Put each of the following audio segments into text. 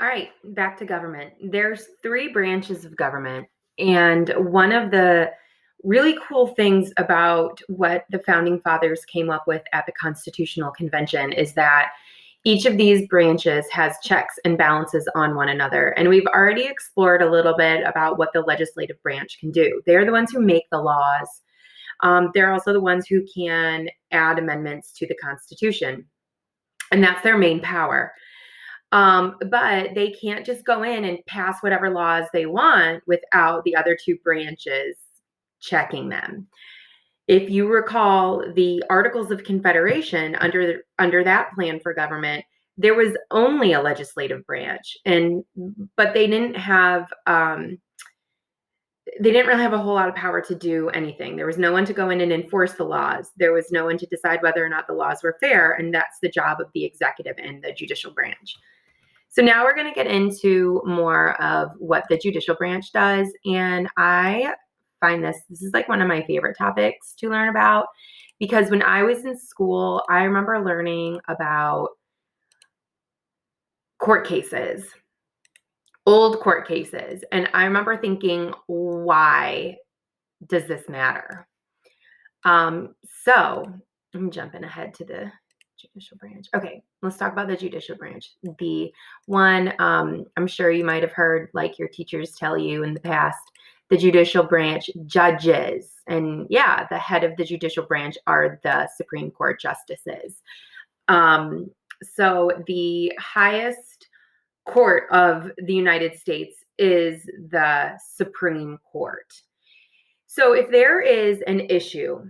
All right, back to government. There's three branches of government. And one of the really cool things about what the founding fathers came up with at the Constitutional Convention is that each of these branches has checks and balances on one another. And we've already explored a little bit about what the legislative branch can do. They're the ones who make the laws. They're also the ones who can add amendments to the Constitution. And that's their main power. But they can't just go in and pass whatever laws they want without the other two branches checking them. If you recall the Articles of Confederation under that plan for government, there was only a legislative branch, but they didn't really have a whole lot of power to do anything. There was no one to go in and enforce the laws. There was no one to decide whether or not the laws were fair, and that's the job of the executive and the judicial branch. So now we're going to get into more of what the judicial branch does. And I find this is like one of my favorite topics to learn about, because when I was in school, I remember learning about court cases, old court cases. And I remember thinking, why does this matter? So I'm jumping ahead to the judicial branch. Okay, let's talk about the judicial branch. The one I'm sure you might have heard, like your teachers tell you in the past, the judicial branch judges. And yeah, the head of the judicial branch are the Supreme Court justices. So the highest court of the United States is the Supreme Court. So if there is an issue,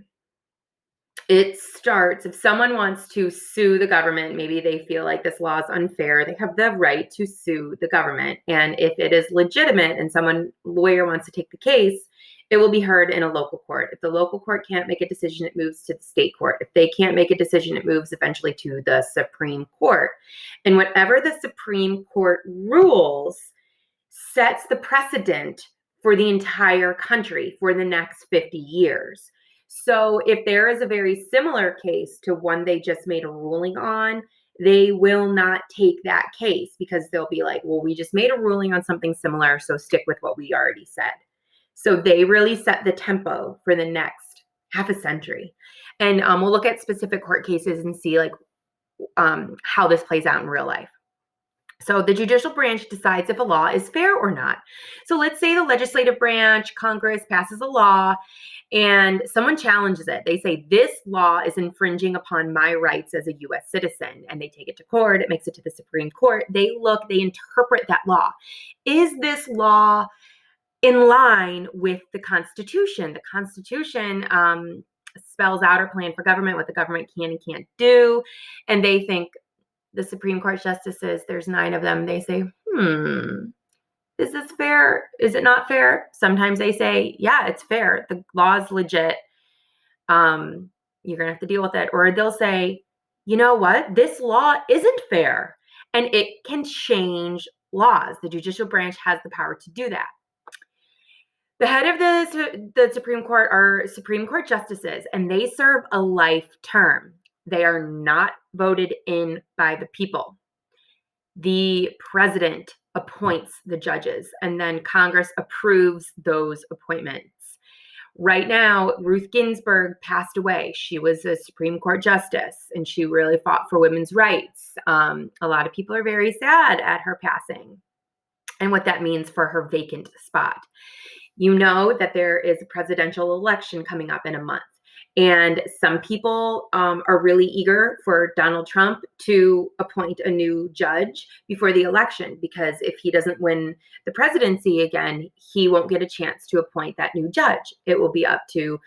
it starts, if someone wants to sue the government, maybe they feel like this law is unfair, they have the right to sue the government. And if it is legitimate and lawyer wants to take the case, it will be heard in a local court. If the local court can't make a decision, it moves to the state court. If they can't make a decision, it moves eventually to the Supreme Court. And whatever the Supreme Court rules sets the precedent for the entire country for the next 50 years. So if there is a very similar case to one they just made a ruling on, they will not take that case, because they'll be like, well, we just made a ruling on something similar, so stick with what we already said. So they really set the tempo for the next half a century. And we'll look at specific court cases and see how this plays out in real life. So the judicial branch decides if a law is fair or not. So let's say the legislative branch, Congress, passes a law and someone challenges it. They say, this law is infringing upon my rights as a U.S. citizen. And they take it to court. It makes it to the Supreme Court. They interpret that law. Is this law in line with the Constitution? The Constitution spells out our plan for government, what the government can and can't do. And they think, the Supreme Court justices, there's 9 of them, they say, is this fair? Is it not fair? Sometimes they say, yeah, it's fair. The law is legit. You're going to have to deal with it. Or they'll say, you know what? This law isn't fair. And it can change laws. The judicial branch has the power to do that. The head of the Supreme Court are Supreme Court justices, and they serve a life term. They are not voted in by the people. The president appoints the judges, and then Congress approves those appointments. Right now, Ruth Ginsburg passed away. She was a Supreme Court justice, and she really fought for women's rights. A lot of people are very sad at her passing and what that means for her vacant spot. You know that there is a presidential election coming up in a month. And some people are really eager for Donald Trump to appoint a new judge before the election, because if he doesn't win the presidency again, he won't get a chance to appoint that new judge. It will be up to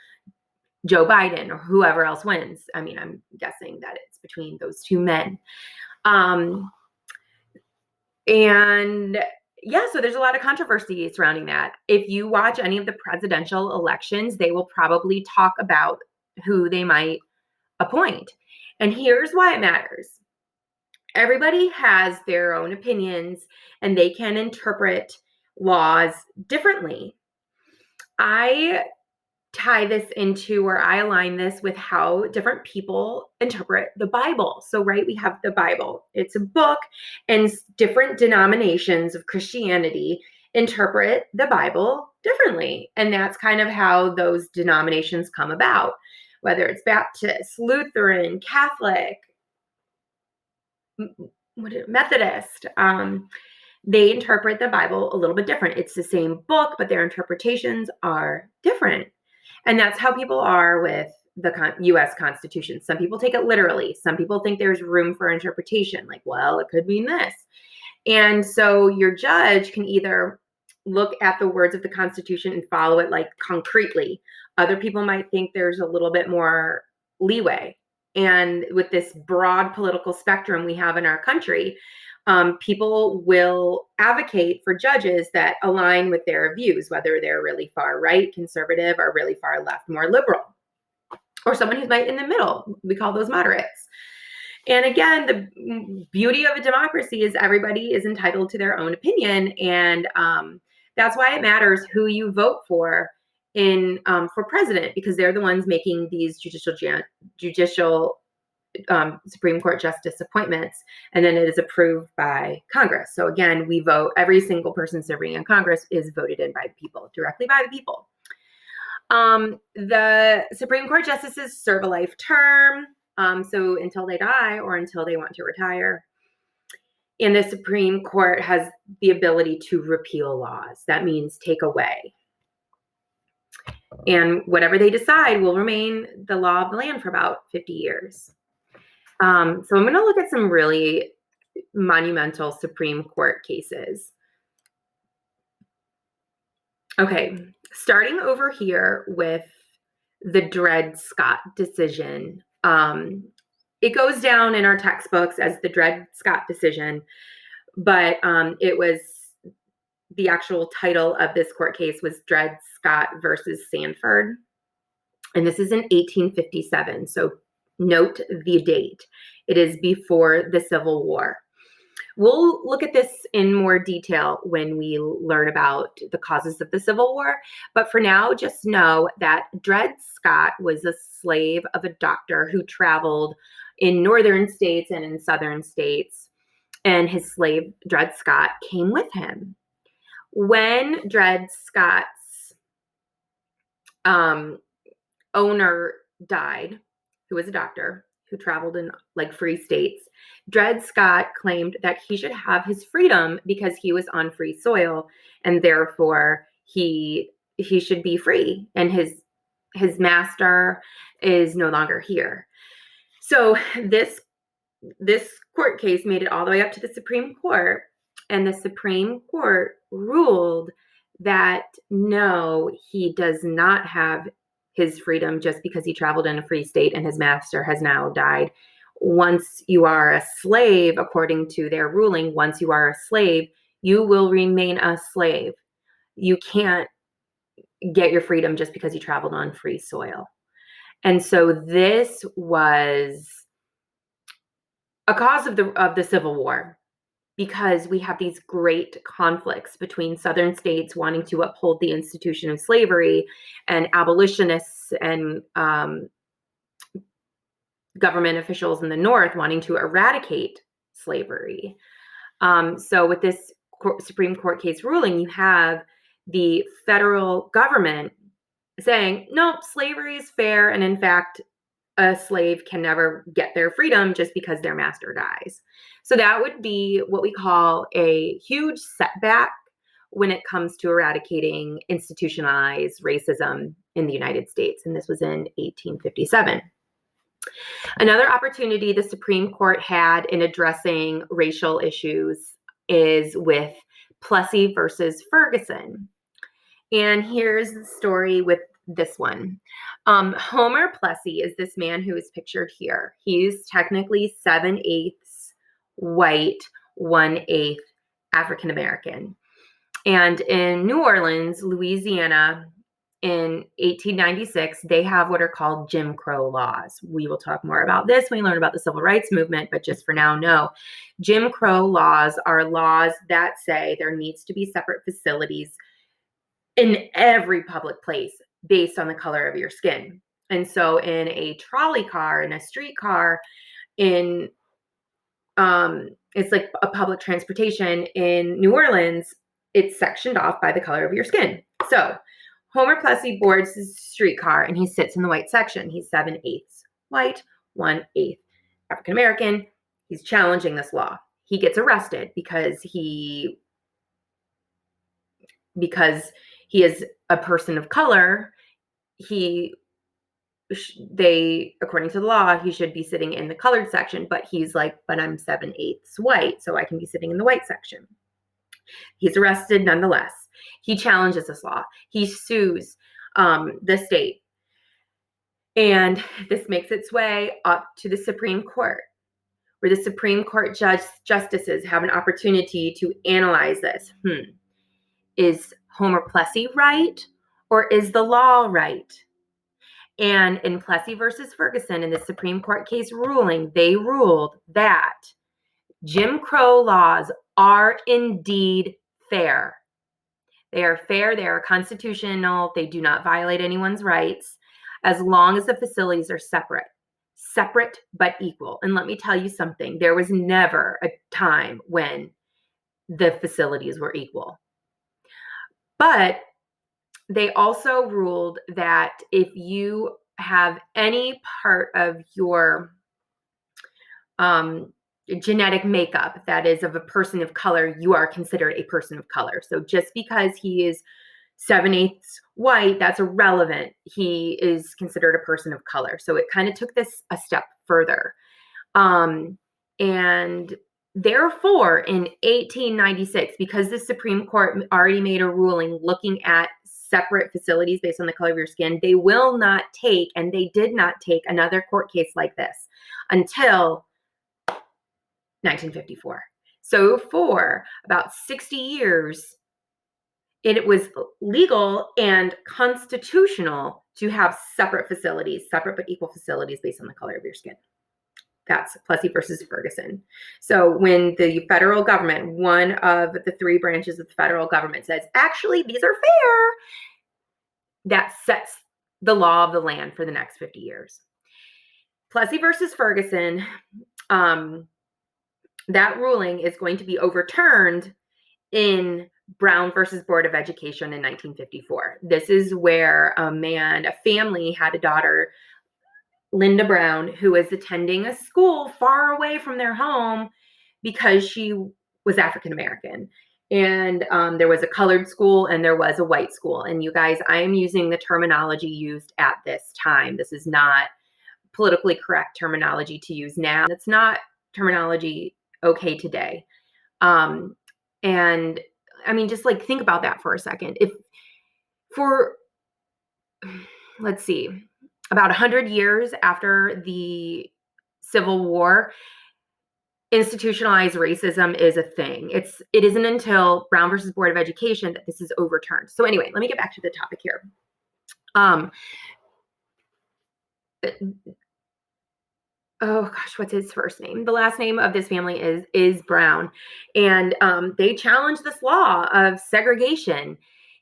Joe Biden or whoever else wins. I mean, I'm guessing that it's between those two men. And yeah, so there's a lot of controversy surrounding that. If you watch any of the presidential elections, they will probably talk about who they might appoint. And here's why it matters. Everybody has their own opinions and they can interpret laws differently. I tie this into, or I align this with how different people interpret the Bible. So, right, we have the Bible. It's a book, and different denominations of Christianity interpret the Bible differently. And that's kind of how those denominations come about, whether it's Baptist, Lutheran, Catholic, Methodist. They interpret the Bible a little bit different. It's the same book, but their interpretations are different. And that's how people are with the U.S. Constitution. Some people take it literally. Some people think there's room for interpretation, like, well, it could mean this. And so your judge can either look at the words of the Constitution and follow it like concretely. Other people might think there's a little bit more leeway. And with this broad political spectrum we have in our country, people will advocate for judges that align with their views, whether they're really far right, conservative, or really far left, more liberal, or someone who's right in the middle. We call those moderates. And again, the beauty of a democracy is everybody is entitled to their own opinion, and that's why it matters who you vote for for president, because they're the ones making these judicial Supreme Court justice appointments, and then it is approved by Congress. So again, we vote. Every single person serving in Congress is voted in by the people, directly by the people. The Supreme Court justices serve a life term, so until they die or until they want to retire. And the Supreme Court has the ability to repeal laws. That means take away. And whatever they decide will remain the law of the land for about 50 years. So I'm going to look at some really monumental Supreme Court cases. Okay, starting over here with the Dred Scott decision. It goes down in our textbooks as the Dred Scott decision, but it was the actual title of this court case was Dred Scott versus Sandford. And this is in 1857. So note the date. It is before the Civil War. We'll look at this in more detail when we learn about the causes of the Civil War. But for now, just know that Dred Scott was a slave of a doctor who traveled in northern states and in southern states. And his slave, Dred Scott, came with him. When Dred Scott's owner died, who was a doctor who traveled in like free states, Dred Scott claimed that he should have his freedom because he was on free soil, and therefore he should be free, and his master is no longer here. So this court case made it all the way up to the Supreme Court, and the Supreme Court ruled that no, he does not have his freedom just because he traveled in a free state and his master has now died. Once you are a slave, according to their ruling, once you are a slave, you will remain a slave. You can't get your freedom just because you traveled on free soil. And so this was a cause of the Civil War, because we have these great conflicts between southern states wanting to uphold the institution of slavery and abolitionists and government officials in the North wanting to eradicate slavery. So with this Supreme Court case ruling, you have the federal government saying, no, slavery is fair. And in fact, a slave can never get their freedom just because their master dies. So that would be what we call a huge setback when it comes to eradicating institutionalized racism in the United States. And this was in 1857. Another opportunity the Supreme Court had in addressing racial issues is with Plessy versus Ferguson. And here's the story with this one. Homer Plessy is this man who is pictured here. He's technically 7/8 white, 1/8 African American. And in New Orleans, Louisiana, in 1896, they have what are called Jim Crow laws. We will talk more about this when we learn about the Civil Rights Movement, but just for now, know Jim Crow laws are laws that say there needs to be separate facilities in every public place. based on the color of your skin. And so in a trolley car, in a streetcar, in it's like a public transportation in New Orleans, it's sectioned off by the color of your skin. So Homer Plessy boards his streetcar and he sits in the white section. He's 7/8 white, 1/8 African American. He's challenging this law. He gets arrested because he is a person of color. They, according to the law, he should be sitting in the colored section, but he's like, but I'm 7/8 white, so I can be sitting in the white section. He's arrested nonetheless. He challenges this law. He sues the state. And this makes its way up to the Supreme Court, where the Supreme Court justices have an opportunity to analyze this. Is Homer Plessy right, or is the law right? And in Plessy versus Ferguson, in the Supreme Court case ruling, they ruled that Jim Crow laws are indeed fair. They are fair, they are constitutional, they do not violate anyone's rights, as long as the facilities are separate but equal. And let me tell you something, there was never a time when the facilities were equal. But they also ruled that if you have any part of your genetic makeup that is of a person of color, you are considered a person of color. So just because he is 7/8 white, that's irrelevant. He is considered a person of color. So it kind of took this a step further. And therefore, in 1896, because the Supreme Court already made a ruling looking at separate facilities based on the color of your skin, they will not take, and they did not take, another court case like this until 1954. So for about 60 years, it was legal and constitutional to have separate facilities, separate but equal facilities based on the color of your skin. That's Plessy versus Ferguson. So when the federal government, one of the three branches of the federal government, says, actually, these are fair, that sets the law of the land for the next 50 years. Plessy versus Ferguson, that ruling is going to be overturned in Brown versus Board of Education in 1954. This is where a family had a daughter, Linda Brown, who was attending a school far away from their home because she was African American. And there was a colored school and there was a white school. And you guys, I am using the terminology used at this time. This is not politically correct terminology to use now. It's not terminology okay today. And I mean, just like think about that for a second. Let's see, about 100 years after the Civil War, institutionalized racism is a thing. It isn't until Brown versus Board of Education that this is overturned. So anyway, let me get back to the topic here. Oh gosh, what's his first name? The last name of this family is Brown. And they challenged this law of segregation,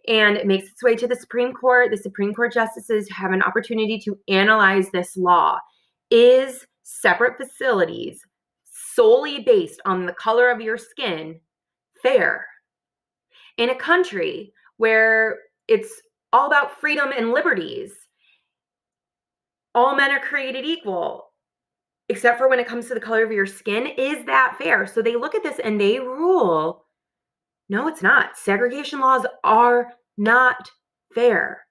and it makes its way to the Supreme Court. The Supreme Court justices have an opportunity to analyze this law. Is separate facilities solely based on the color of your skin fair? In a country where it's all about freedom and liberties, all men are created equal, except for when it comes to the color of your skin, is that fair? So they look at this and they rule, no, it's not. Segregation laws are not fair.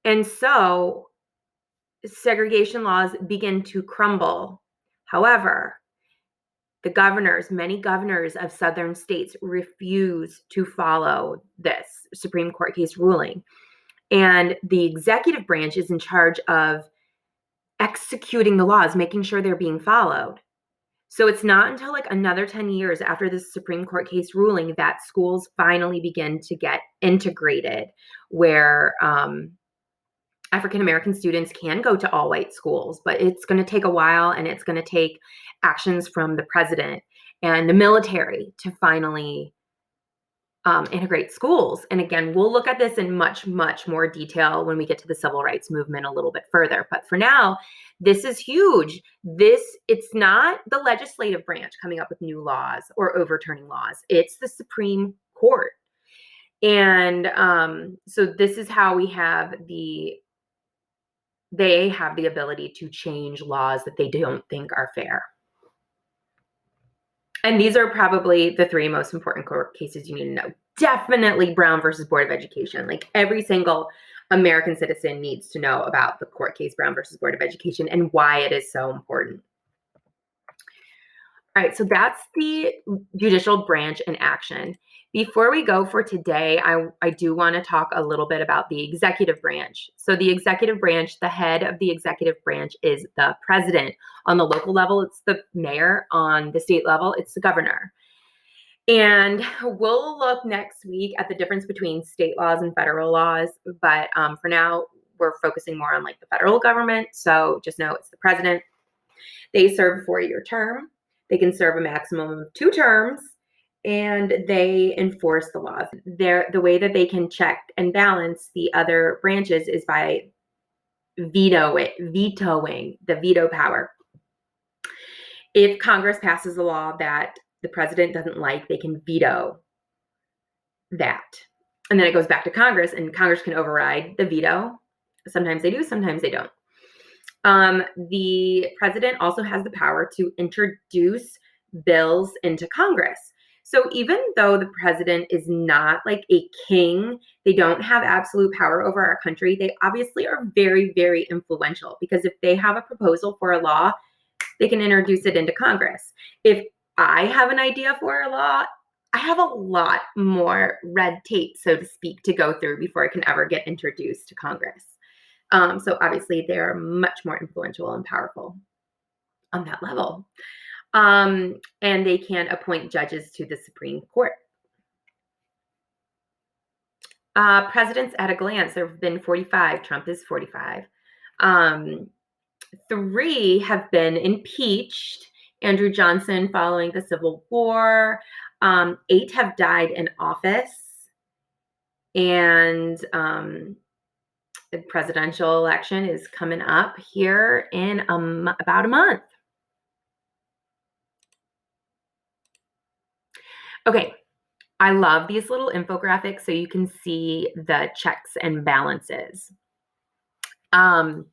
And so segregation laws begin to crumble. However, many governors of southern states refuse to follow this Supreme Court case ruling. And the executive branch is in charge of executing the laws, making sure they're being followed. So it's not until like another 10 years after this Supreme Court case ruling that schools finally begin to get integrated, where African-American students can go to all white schools, but it's going to take a while, and it's going to take actions from the president and the military to finally integrate schools. And again, we'll look at this in much, much more detail when we get to the civil rights movement a little bit further. But for now, this is huge. It's not the legislative branch coming up with new laws or overturning laws. It's the Supreme Court. And so this is how they have the ability to change laws that they don't think are fair. And these are probably the three most important court cases you need to know. Definitely Brown versus Board of Education. Like every single American citizen needs to know about the court case Brown versus Board of Education and why it is so important. All right, so that's the judicial branch in action. Before we go for today, I do want to talk a little bit about the executive branch. So the executive branch, the head of the executive branch is the president. On the local level, it's the mayor. On the state level, it's the governor. And we'll look next week at the difference between state laws and federal laws. But for now, we're focusing more on like the federal government. So just know it's the president. They serve a 4-year term. They can serve a maximum of 2 terms, and they enforce the laws. The way that they can check and balance the other branches is by vetoing the veto power. If Congress passes a law that the president doesn't like, they can veto that. And then it goes back to Congress, and Congress can override the veto. Sometimes they do, sometimes they don't. The president also has the power to introduce bills into Congress. So even though the president is not like a king, they don't have absolute power over our country, they obviously are very, very influential, because if they have a proposal for a law, they can introduce it into Congress. If I have an idea for a law, I have a lot more red tape, so to speak, to go through before it can ever get introduced to Congress. So obviously they're much more influential and powerful on that level. And they can appoint judges to the Supreme Court. Presidents at a glance, there have been 45. Trump is 45. 3 have been impeached. Andrew Johnson following the Civil War. 8 have died in office. And the presidential election is coming up here in about a month. Okay, I love these little infographics so you can see the checks and balances. So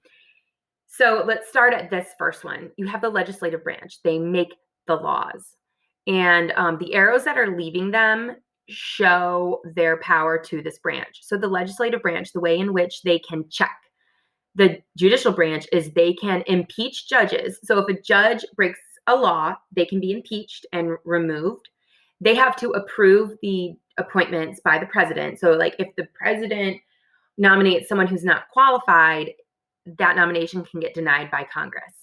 let's start at this first one. You have the legislative branch. They make the laws. And the arrows that are leaving them show their power to this branch. So the legislative branch, the way in which they can check the judicial branch is they can impeach judges. So if a judge breaks a law, they can be impeached and removed. They have to approve the appointments by the president. So like if the president nominates someone who's not qualified, that nomination can get denied by Congress.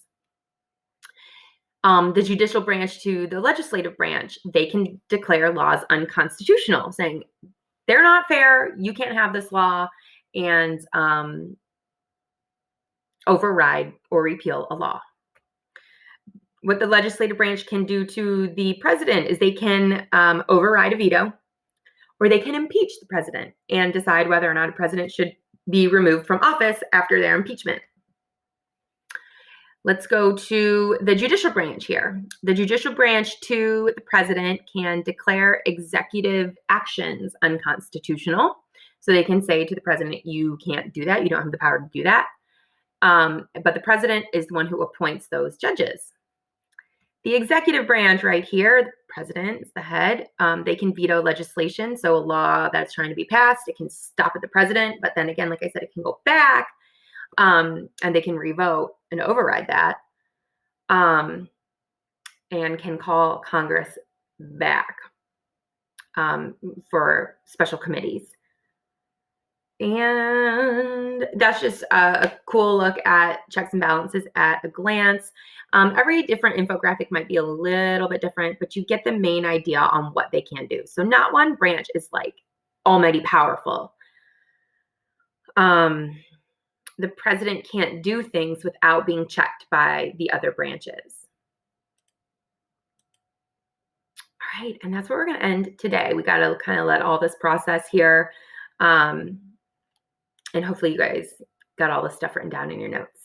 The judicial branch to the legislative branch, they can declare laws unconstitutional, saying they're not fair, you can't have this law, and override or repeal a law. What the legislative branch can do to the president is they can override a veto, or they can impeach the president and decide whether or not a president should be removed from office after their impeachment. Let's go to the judicial branch here. The judicial branch to the president can declare executive actions unconstitutional. So they can say to the president, you can't do that. You don't have the power to do that. But the president is the one who appoints those judges. The executive branch right here, the president is the head. They can veto legislation. So a law that's trying to be passed, it can stop at the president. But then again, like I said, it can go back and they can revote and override that and can call Congress back for special committees. And that's just a cool look at checks and balances at a glance. Every different infographic might be a little bit different, but you get the main idea on what they can do. So not one branch is like almighty powerful. The president can't do things without being checked by the other branches. All right. And that's where we're going to end today. We got to kind of let all this process here. And hopefully you guys got all this stuff written down in your notes.